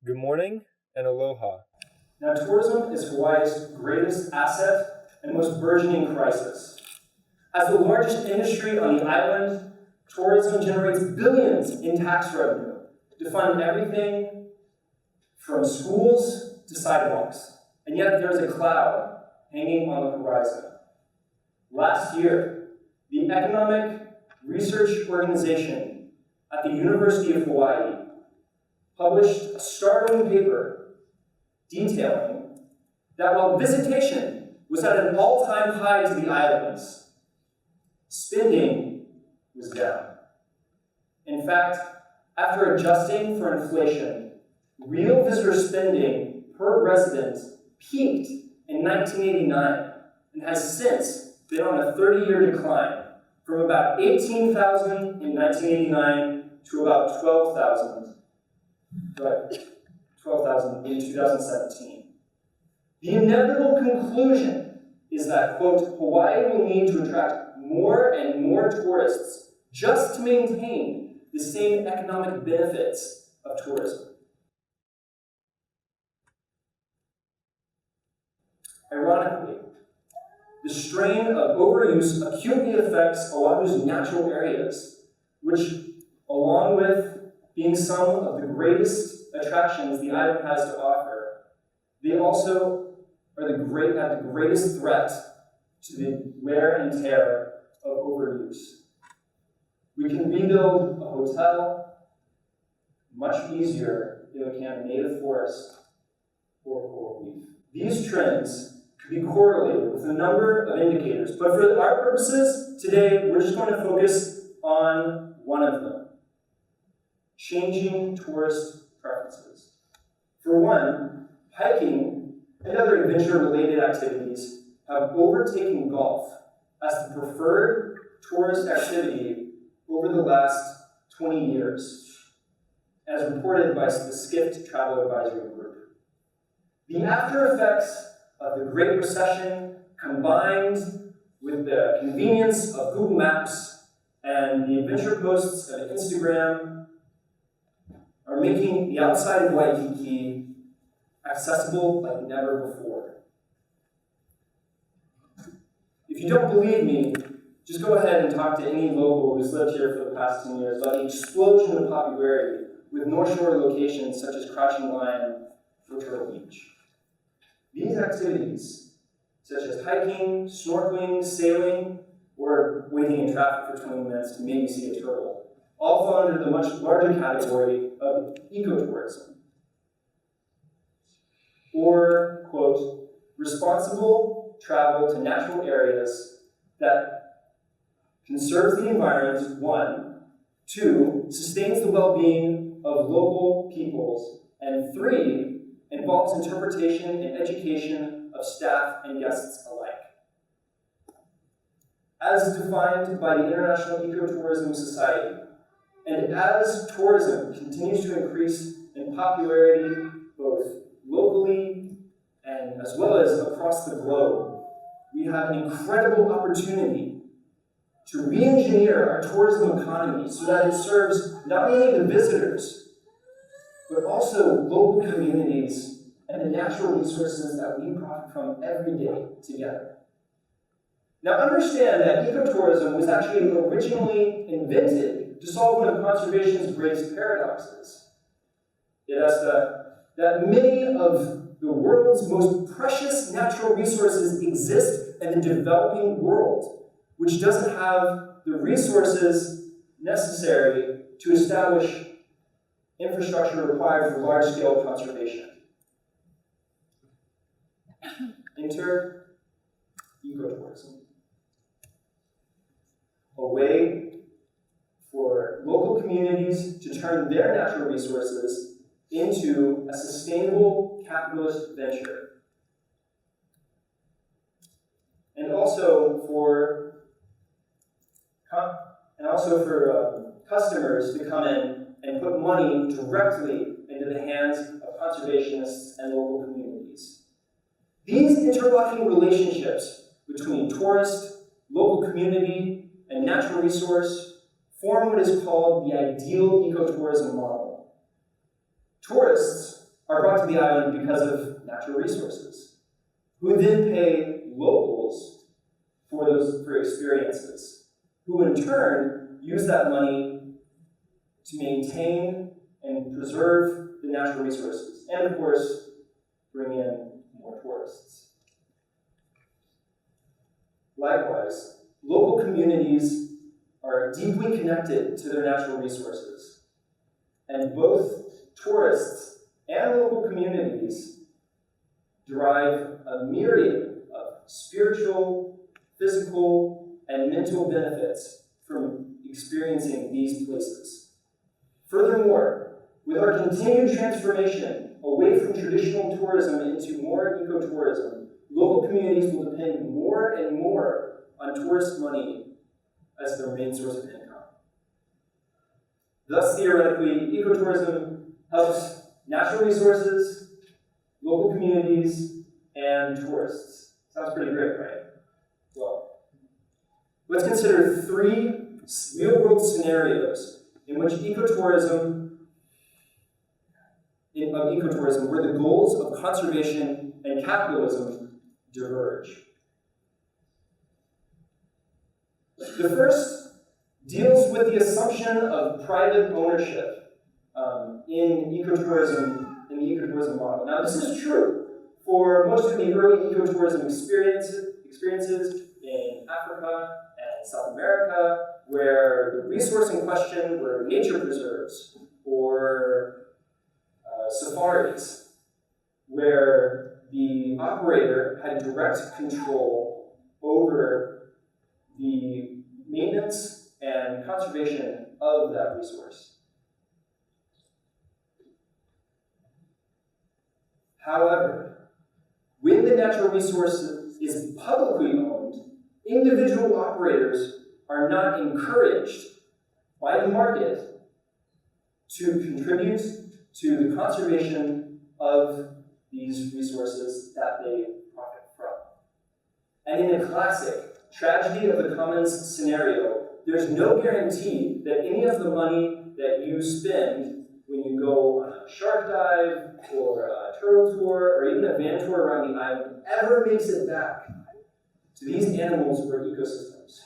Good morning and aloha. Now, tourism is Hawaii's greatest asset and most burgeoning crisis. As the largest industry on the island, tourism generates billions in tax revenue to fund everything from schools to sidewalks. And yet there's a cloud hanging on the horizon. Last year, the Economic Research Organization at the University of Hawaii published a startling paper detailing that while visitation was at an all-time high to the islands, spending was down. In fact, after adjusting for inflation, real visitor spending per resident peaked in 1989 and has since been on a 30-year decline from about 18,000 in 1989 to about 12,000 in 2017. The inevitable conclusion is that, quote, Hawaii will need to attract more and more tourists just to maintain the same economic benefits of tourism. Ironically, the strain of overuse acutely affects Oahu's natural areas, which, along with being some of the greatest attractions the island has to offer, they also are the greatest threat to the wear and tear of overuse. We can rebuild a hotel much easier than we can a native forest or a coral reef. These trends could be correlated with a number of indicators, but for our purposes today, we're just going to focus on one of them: changing tourist preferences. For one, hiking and other adventure-related activities have overtaken golf as the preferred tourist activity over the last 20 years, as reported by the Skift Travel Advisory Group. The after effects of the Great Recession, combined with the convenience of Google Maps and the adventure posts of Instagram, are making the outside of Waikiki accessible like never before. If you don't believe me, just go ahead and talk to any local who's lived here for the past 10 years about the explosion of popularity with North Shore locations such as Crouching Lion or Turtle Beach. These activities, such as hiking, snorkeling, sailing, or waiting in traffic for 20 minutes to maybe see a turtle, all fall under the much larger category of ecotourism, or, quote, responsible travel to natural areas that conserves the environment, one, two, sustains the well-being of local peoples, and three, involves interpretation and education of staff and guests alike. As defined by the International Ecotourism Society, and as tourism continues to increase in popularity both locally and as well as across the globe, we have an incredible opportunity to re-engineer our tourism economy so that it serves not only the visitors, but also local communities and the natural resources that we profit from every day together. Now understand that ecotourism was actually originally invented to solve one of conservation's greatest paradoxes. It is that many of the world's most precious natural resources exist in the developing world, which doesn't have the resources necessary to establish infrastructure required for large-scale conservation. Enter ecotourism, a way for local communities to turn their natural resources into a sustainable capitalist venture. And also for customers to come in and put money directly into the hands of conservationists and local communities. These interlocking relationships between tourist, local community, and natural resource form what is called the ideal ecotourism model. Tourists are brought to the island because of natural resources, who then pay locals for experiences, who in turn use that money to maintain and preserve the natural resources, and of course, bring in more tourists. Likewise, local communities are deeply connected to their natural resources, and both tourists and local communities derive a myriad of spiritual, physical, and mental benefits from experiencing these places. Furthermore, with our continued transformation away from traditional tourism into more ecotourism, local communities will depend more and more on tourist money as their main source of income. Thus, theoretically, ecotourism helps natural resources, local communities, and tourists. Sounds pretty great, right? Well, let's consider 3 real-world scenarios in which ecotourism, where the goals of conservation and capitalism diverge. The first deals with the assumption of private ownership in the ecotourism model. Now, this is true for most of the early ecotourism experiences in Africa and South America, where the resource in question were nature preserves or safaris, where the operator had direct control over the maintenance and conservation of that resource. However, when the natural resource is publicly owned, individual operators are not encouraged by the market to contribute to the conservation of these resources that they profit from. And in a classic tragedy of the commons scenario, there's no guarantee that any of the money that you spend when you go on a shark dive or a turtle tour or even a van tour around the island ever makes it back to these animals or ecosystems.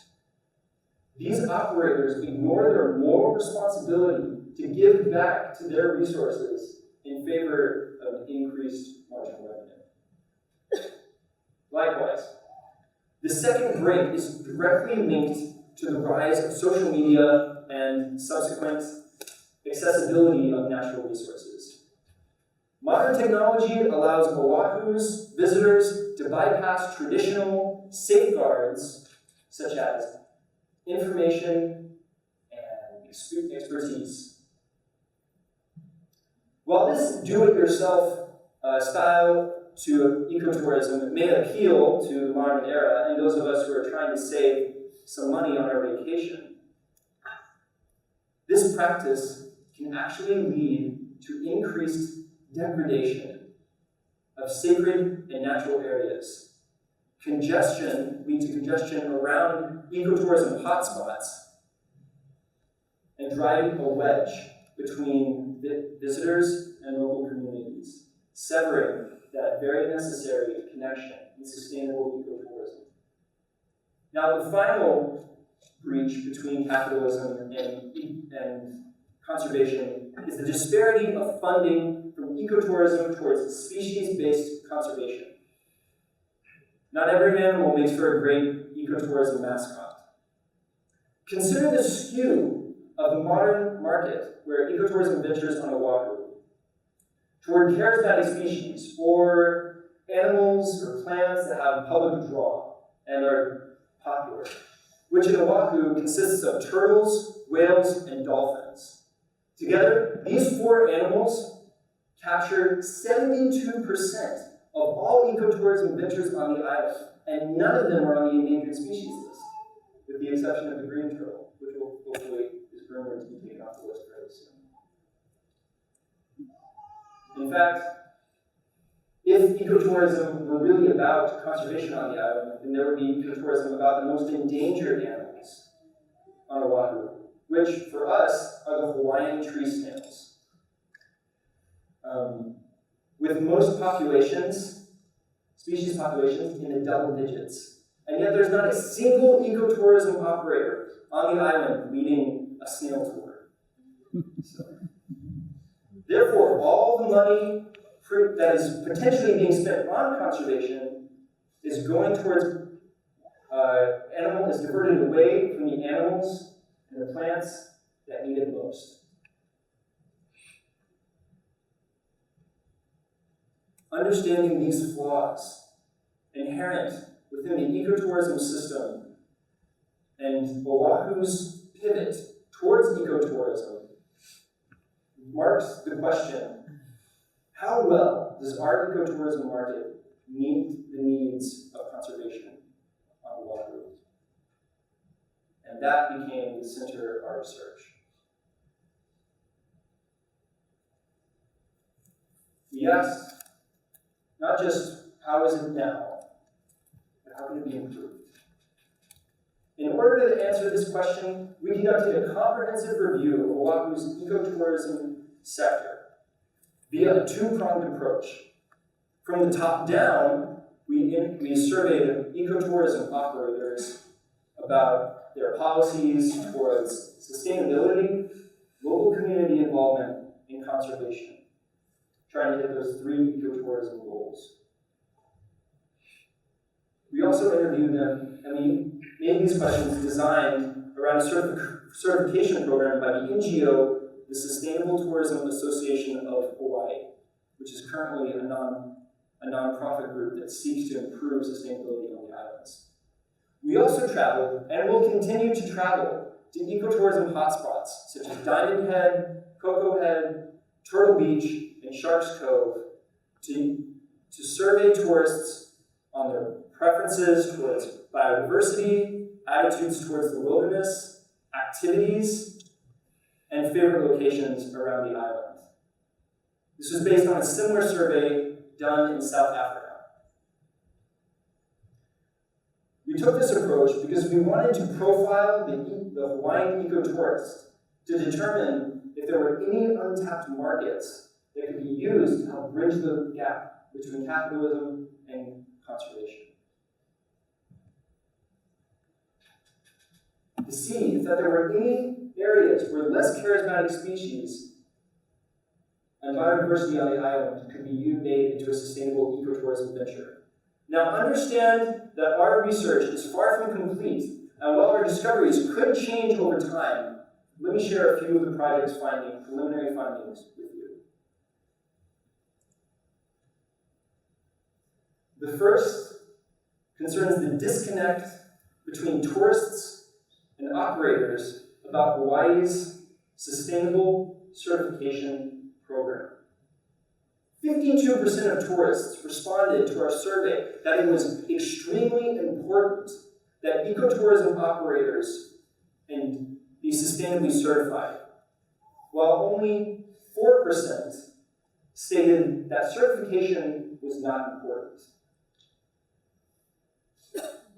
These operators ignore their moral responsibility to give back to their resources in favor of increased marginal revenue. Likewise, the second break is directly linked to the rise of social media and subsequent accessibility of natural resources. Modern technology allows Oahu's visitors to bypass traditional safeguards such as information and expertise. While this do-it-yourself style to ecotourism may appeal to the modern era and those of us who are trying to save some money on our vacation, this practice can actually lead to increased degradation of sacred and natural areas. Congestion leads to congestion around ecotourism hotspots and driving a wedge between visitors and local communities, severing that very necessary connection in sustainable ecotourism. Now, the final breach between capitalism and conservation is the disparity of funding from ecotourism towards species-based conservation. Not every animal makes for a great ecotourism mascot. Consider the skew of the modern market where ecotourism ventures on Oahu toward charismatic species or animals or plants that have public draw and are popular, which in Oahu consists of turtles, whales, and dolphins. Together, these 4 animals capture 72% of all ecotourism ventures on the island, and none of them are on the endangered species list, with the exception of the green turtle, which will hopefully is rumored to be taken off the list fairly soon. In fact, if ecotourism were really about conservation on the island, then there would be ecotourism about the most endangered animals on Oahu, which for us are the Hawaiian tree snails. with most populations, species populations, in the double digits. And yet there's not a single ecotourism operator on the island leading a snail tour. So, therefore, all the money that is potentially being spent on conservation is going towards is diverted away from the animals and the plants that need it most. Understanding these flaws inherent within the ecotourism system and Oahu's pivot towards ecotourism marks the question, how well does our ecotourism market meet the needs of conservation on Oahu? And that became the center of our research. We asked not just how is it now, but how can it be improved? In order to answer this question, we conducted a comprehensive review of Oahu's ecotourism sector via a two-pronged approach. From the top down, we surveyed ecotourism operators about their policies towards sustainability, local community involvement, and conservation, trying to hit those three ecotourism goals. We also interviewed them, and we made these questions designed around a certification program by the NGO, the Sustainable Tourism Association of Hawaii, which is currently a nonprofit group that seeks to improve sustainability on the islands. We also traveled, and will continue to travel, to ecotourism hotspots, such as Diamond Head, Cocoa Head, Turtle Beach, and Sharks Cove, to survey tourists on their preferences towards biodiversity, attitudes towards the wilderness, activities, and favorite locations around the island. This was based on a similar survey done in South Africa. We took this approach because we wanted to profile the Hawaiian ecotourist to determine if there were any untapped markets that could be used to help bridge the gap between capitalism and conservation. To see if there were any areas where less charismatic species and biodiversity on the island could be made into a sustainable ecotourism venture. Now understand that our research is far from complete, and while our discoveries could change over time, let me share a few of the project's preliminary findings with you. The first concerns the disconnect between tourists and operators about Hawaii's sustainable certification program. 52% of tourists responded to our survey that it was extremely important that ecotourism operators and be sustainably certified, while only 4% stated that certification was not important.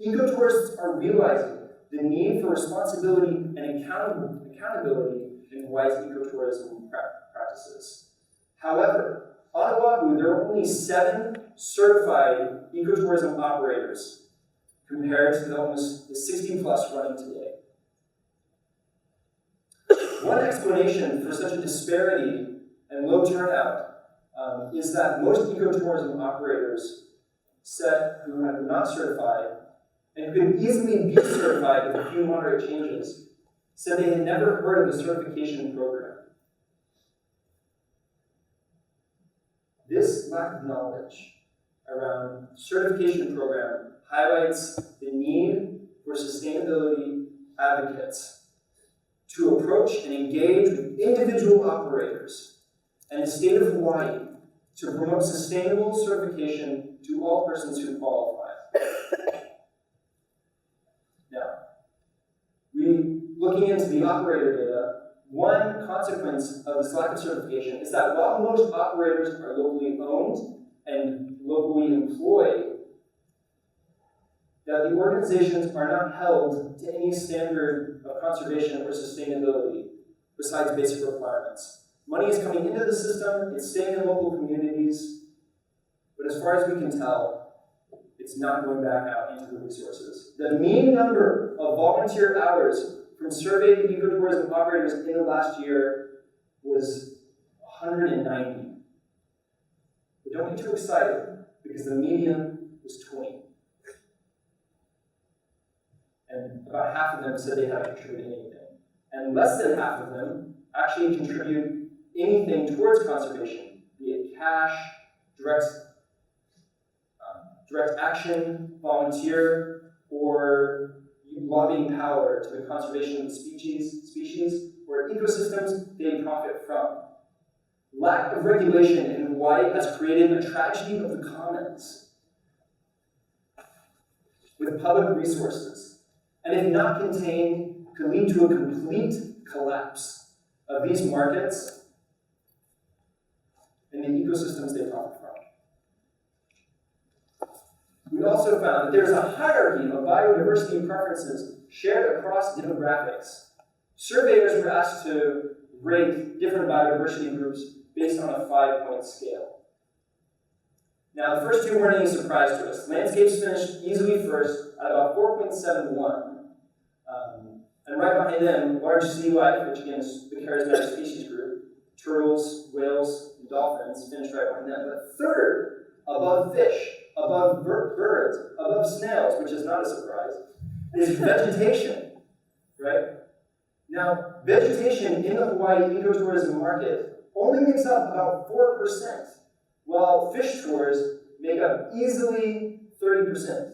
Ecotourists are realizing the need for responsibility and accountability in Hawaii's ecotourism practices. However, on Oahu, there are only 7 certified ecotourism operators compared to the 60 plus running today. One explanation for such a disparity and low turnout is that most ecotourism operators who are not certified and could easily be certified with a few moderate changes said they had never heard of the certification program. This lack of knowledge around the certification program highlights the need for sustainability advocates to approach and engage with individual operators and the state of Hawaii to promote sustainable certification to all persons who qualify. Now, looking into the operator data, one consequence of this lack of certification is that while most operators are locally owned and locally employed, that the organizations are not held to any standard of conservation or sustainability besides basic requirements. Money is coming into the system, it's staying in local communities, but as far as we can tell, it's not going back out into the resources. The mean number of volunteer hours from surveyed ecotourism operators in the last year was 190. But don't get too excited, because the median was 20. And about half of them said they hadn't contributed anything. And less than half of them actually contribute anything towards conservation, be it cash, direct action, volunteer, or lobbying power to the conservation of the species or ecosystems they profit from. Lack of regulation in Hawaii has created a tragedy of the commons with public resources, and if not contained, could lead to a complete collapse of these markets and the ecosystems they profit from. We also found that there's a hierarchy of biodiversity preferences shared across demographics. Surveyors were asked to rate different biodiversity groups based on a 5-point scale. Now, the first two weren't any surprise to us. Landscapes finished easily first at about 4.71. And right behind them, large sea life, which again is the charismatic species group, turtles, whales, and dolphins finished right behind them. But third, above fish, above birds, above snails, which is not a surprise, is vegetation, right? Now, vegetation in the Hawaii ecotourism market only makes up about 4%, while fish tours make up easily 30%.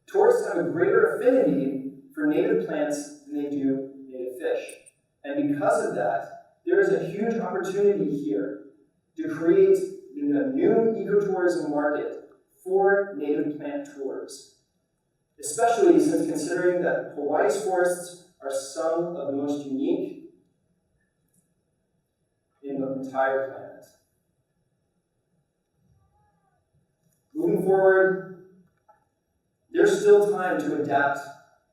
Tourists have a greater affinity for native plants than they do native fish. And because of that, there is a huge opportunity here to create a new ecotourism market for native plant tours, especially since considering that Hawaii's forests are some of the most unique in the entire planet. Moving forward, there's still time to adapt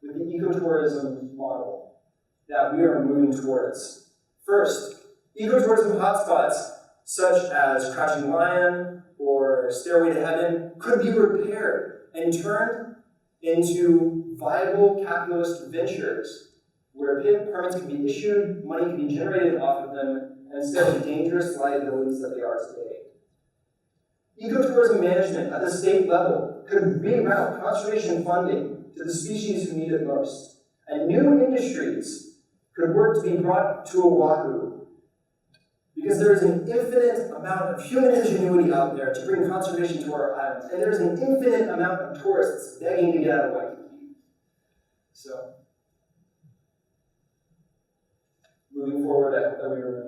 with the ecotourism model that we are moving towards. First, ecotourism hotspots such as Crouching Lion or Stairway to Heaven could be repaired and turned into viable capitalist ventures where permits can be issued, money can be generated off of them, instead of dangerous liabilities that they are today. Ecotourism management at the state level could reroute conservation funding to the species who need it most, and new industries could work to be brought to Oahu, because there is an infinite amount of human ingenuity out there to bring conservation to our islands, and there is an infinite amount of tourists begging to get out of Waikiki. So, moving forward, I hope that we remember